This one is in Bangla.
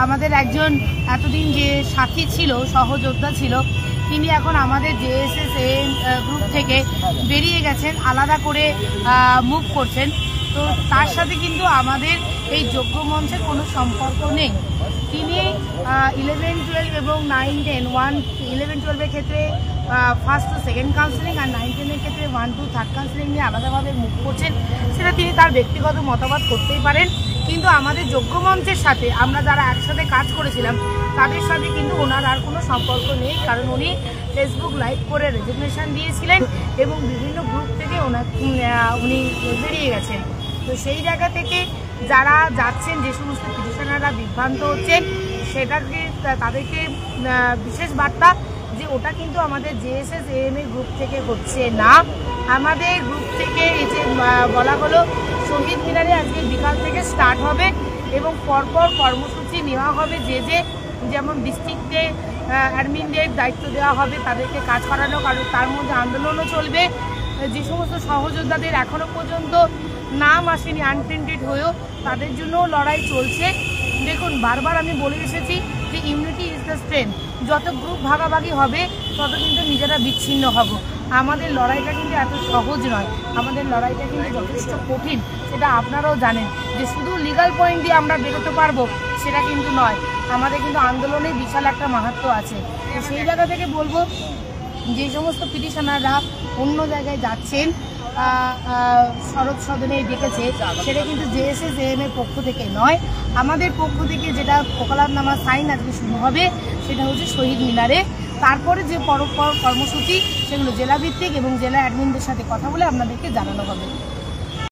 আমাদের একজন এতদিন যে সাথী ছিল, সহযোদ্ধা ছিল, তিনি এখন আমাদের জেএসএস গ্রুপ থেকে বেরিয়ে গেছেন, আলাদা করে মুভ করছেন। তো তার সাথে কিন্তু আমাদের এই যোগ্য মঞ্চের কোনো সম্পর্ক নেই। তিনি 11, 12 এবং 9, 10 11, 12-এর ক্ষেত্রে ফার্স্ট টু সেকেন্ড কাউন্সিলিং আর 9, 10-এর ক্ষেত্রে 1 to 3rd কাউন্সিলিং নিয়ে আলাদাভাবে মুভ করছেন। সেটা তিনি তার ব্যক্তিগত মতামত করতেই পারেন, কিন্তু আমাদের যোগ্য মঞ্চের সাথে আমরা যারা একসাথে কাজ করেছিলাম তাদের সাথে কিন্তু ওনার আর কোনো সম্পর্ক নেই, কারণ উনি ফেসবুক লাইভ করে রেজিগনেশন দিয়েছিলেন এবং বিভিন্ন গ্রুপ থেকে উনি বেরিয়ে গেছেন। তো সেই জায়গা থেকে যারা যাচ্ছেন, যে সমস্ত পিটিশনাররা বিভ্রান্ত হচ্ছেন, সেটাকে তাদেরকে বিশেষ বার্তা যে ওটা কিন্তু আমাদের জেএসএস-এএমএ গ্রুপ থেকে হচ্ছে না। আমাদের গ্রুপ থেকে এই যে বলা হলো শহীদ মিনারে আজকে বিকাল থেকে স্টার্ট হবে এবং পরপর কর্মসূচি নেওয়া হবে। যেমন ডিস্ট্রিক্টে অ্যাডমিনদের দায়িত্ব দেওয়া হবে, তাদেরকে কাজ করানো, কারণ তার মধ্যে আন্দোলনও চলবে। যে সমস্ত সহযোদ্ধাদের এখনও পর্যন্ত নাম আসেনি, আনপ্রিন্টেড হয়েও, তাদের জন্যও লড়াই চলছে। দেখুন, বারবার আমি বলে এসেছি যে ইউনিটি ইজ দ্য স্ট্রেংথ। যত গ্রুপ ভাগাভাগি হবে তত কিন্তু নিজেরা বিচ্ছিন্ন হব। আমাদের লড়াইটা কিন্তু এত সহজ নয়, আমাদের লড়াইটা কিন্তু যথেষ্ট কঠিন, সেটা আপনারাও জানেন। যে শুধু লিগাল পয়েন্ট দিয়ে আমরা বেরোতে পারবো সেটা কিন্তু নয়, আমাদের কিন্তু আন্দোলনে বিশাল একটা মাহাত্ম্য আছে। তো সেই জায়গা থেকে বলবো, যে সমস্ত পিটিশনাররা অন্য জায়গায় যাচ্ছেন, শরৎ সদনে ডেকেছে, সেটা কিন্তু জেএসএস-এএম-এর পক্ষ থেকে নয়, আমাদের পক্ষ থেকে যেটা ওকালতনামা সাইন আজকে শুরু হবে সেটা হচ্ছে শহীদ মিনারে। তারপরে যে পরপর কর্মসূচি সেগুলো জেলাভিত্তিক এবং জেলা অ্যাডমিনদের সাথে কথা বলে আপনাদেরকে জানানো হবে।